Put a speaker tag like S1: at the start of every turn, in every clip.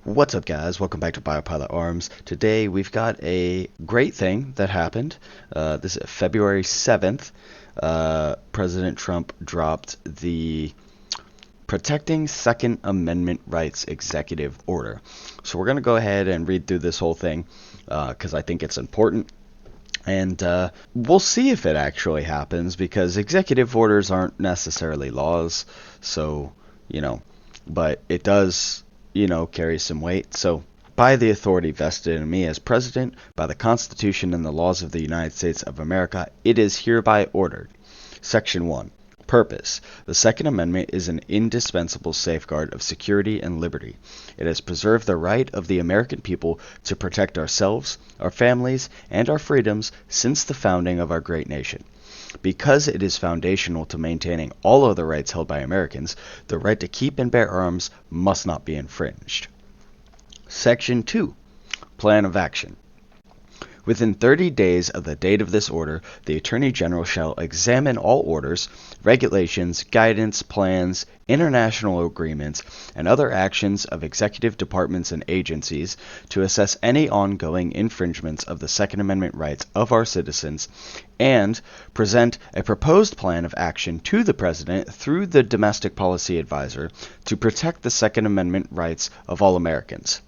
S1: What's up, guys? Welcome back to Biopilot Arms. Today we've got a great thing that happened. This is February 7th. President Trump dropped the Protecting Second Amendment Rights Executive Order. So we're going to go ahead and read through this whole thing because I think it's important. And we'll see if it actually happens because executive orders aren't necessarily laws. So, but it does carry some weight. So, by the authority vested in me as president, by the Constitution and the laws of the United States of America, it is hereby ordered. Section 1. Purpose. The Second Amendment is an indispensable safeguard of security and liberty. It has preserved the right of the American people to protect ourselves, our families, and our freedoms since the founding of our great nation. Because it is foundational to maintaining all other rights held by Americans, the right to keep and bear arms must not be infringed. Section 2. Plan of Action. Within 30 days of the date of this order, the Attorney General shall examine all orders, regulations, guidance, plans, international agreements, and other actions of executive departments and agencies to assess any ongoing infringements of the Second Amendment rights of our citizens, and present a proposed plan of action to the President through the Domestic Policy Advisor to protect the Second Amendment rights of all Americans.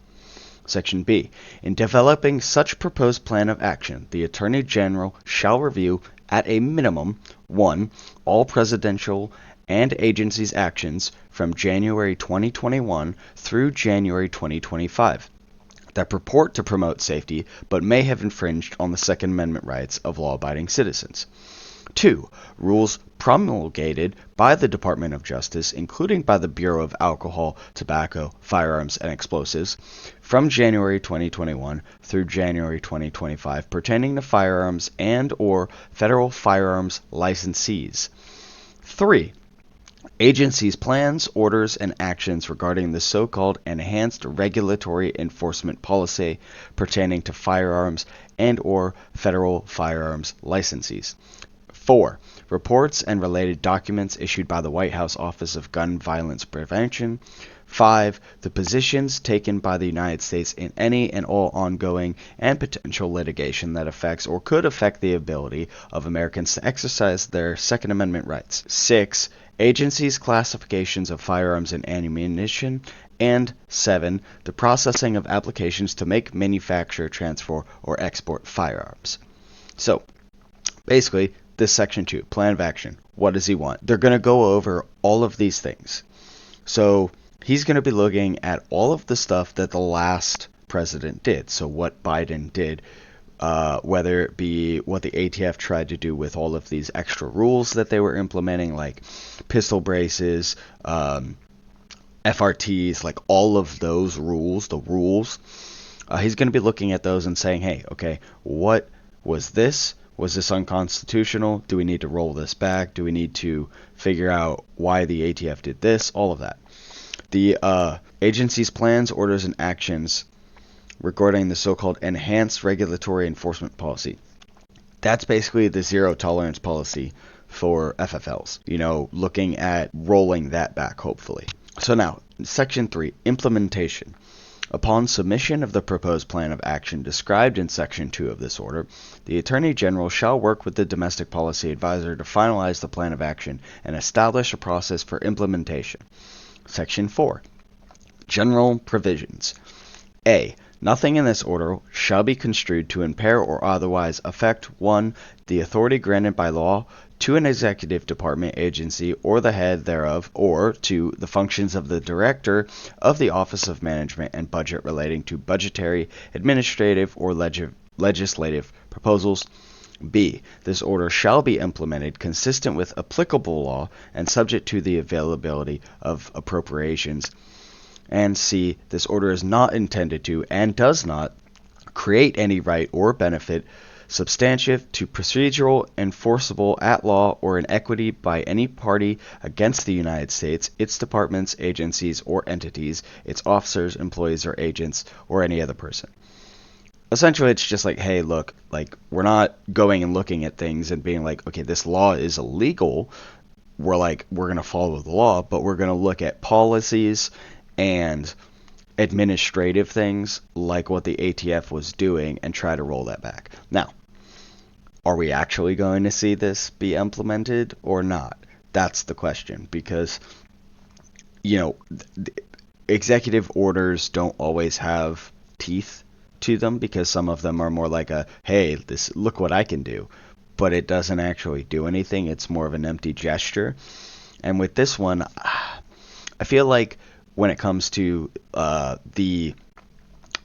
S1: Section B. In developing such proposed plan of action, the Attorney General shall review, at a minimum, 1. All presidential and agencies' actions from January 2021 through January 2025 that purport to promote safety but may have infringed on the Second Amendment rights of law-abiding citizens. 2. Rules promulgated by the Department of Justice, including by the Bureau of Alcohol, Tobacco, Firearms, and Explosives, from January 2021 through January 2025 pertaining to firearms and or federal firearms licensees. 3. Agencies' plans, orders, and actions regarding the so-called Enhanced Regulatory Enforcement Policy pertaining to firearms and or federal firearms licensees. 4. Reports and related documents issued by the White House Office of Gun Violence Prevention. 5. The positions taken by the United States in any and all ongoing and potential litigation that affects or could affect the ability of Americans to exercise their Second Amendment rights. 6. Agencies' classifications of firearms and ammunition. And 7. The processing of applications to make, manufacture, transfer, or export firearms. So, basically, this section 2, plan of action. What does he want? They're going to go over all of these things. So he's going to be looking at all of the stuff that the last president did. So what Biden did, whether it be what the ATF tried to do with all of these extra rules that they were implementing, like pistol braces, FRTs, like all of those rules, the rules. He's going to be looking at those and saying, hey, okay, what was this? Was this unconstitutional? Do we need to roll this back? Do we need to figure out why the ATF did this? All of that. The agency's plans, orders, and actions regarding the so-called Enhanced Regulatory Enforcement Policy. That's basically the zero tolerance policy for FFLs. Looking at rolling that back, hopefully. So now, Section 3, Implementation. Upon submission of the proposed plan of action described in Section 2 of this order, the Attorney General shall work with the Domestic Policy Advisor to finalize the plan of action and establish a process for implementation. Section 4. General Provisions. A. Nothing in this order shall be construed to impair or otherwise affect 1. The authority granted by law to an executive department, agency, or the head thereof, or 2. The functions of the director of the Office of Management and Budget relating to budgetary, administrative, or legislative proposals. B. This order shall be implemented consistent with applicable law and subject to the availability of appropriations. And C. This order is not intended to and does not create any right or benefit substantive to procedural, enforceable at law, or in equity by any party against the United States, its departments, agencies, or entities, its officers, employees, or agents, or any other person. Essentially, it's just like, hey, look, like, we're not going and looking at things and being like, okay, this law is illegal. We're going to follow the law, but we're going to look at policies and administrative things like what the ATF was doing and try to roll that back. Now, are we actually going to see this be implemented or not? That's the question, because you know, executive orders don't always have teeth to them, because some of them are more like a, hey, this, look what I can do, but it doesn't actually do anything. It's more of an empty gesture. And with this one, I feel like when it comes to the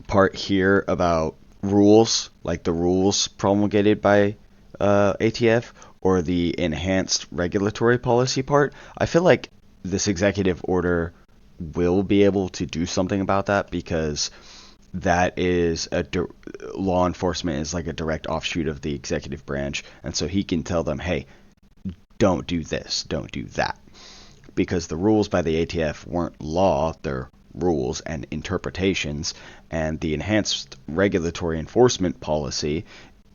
S1: part here about rules, like the rules promulgated by ATF, or the enhanced regulatory policy part, I feel like this executive order will be able to do something about that, because that is law enforcement is like a direct offshoot of the executive branch, and so he can tell them, hey, don't do this, don't do that, because the rules by the ATF weren't law, they're rules and interpretations, and the enhanced regulatory enforcement policy,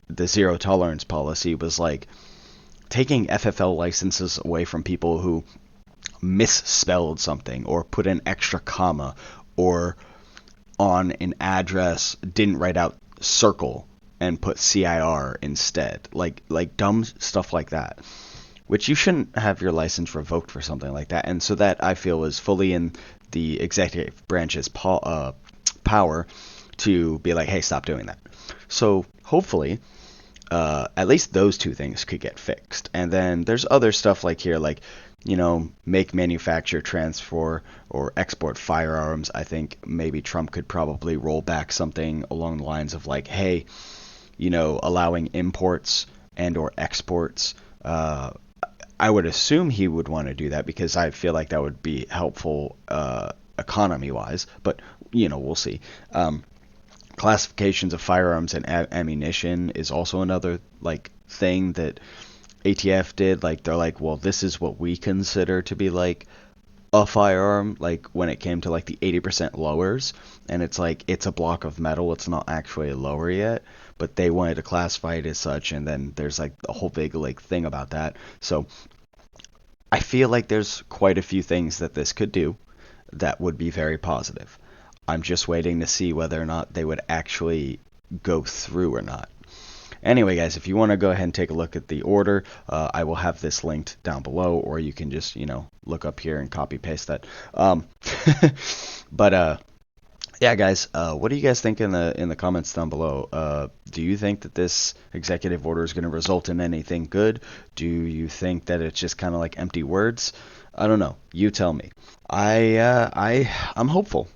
S1: the zero tolerance policy, was like taking FFL licenses away from people who misspelled something or put an extra comma, or on an address didn't write out circle and put CIR instead. Like dumb stuff like that, which you shouldn't have your license revoked for something like that. And so that, I feel, is fully in the executive branch's power to be like, hey, stop doing that. So hopefully, at least those two things could get fixed. And then there's other stuff like here, like, make, manufacture, transfer, or export firearms. I think maybe Trump could probably roll back something along the lines of like, hey, allowing imports and or exports. I would assume he would want to do that, because I feel like that would be helpful economy-wise, but we'll see. Classifications of firearms and ammunition is also another like thing that ATF did. Like, they're like, well, this is what we consider to be like a firearm, like when it came to like the 80% lowers, and it's like, it's a block of metal, it's not actually a lower yet, but they wanted to classify it as such, and then there's like a whole big like thing about that. So I feel like there's quite a few things that this could do that would be very positive. I'm just waiting to see whether or not they would actually go through or not. Anyway, guys, if you want to go ahead and take a look at the order, I will have this linked down below, or you can just, look up here and copy paste that. But yeah, guys, what do you guys think in the comments down below? Do you think that this executive order is going to result in anything good? Do you think that it's just kind of like empty words? I don't know. You tell me. I'm hopeful.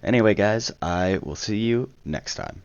S1: Anyway, guys, I will see you next time.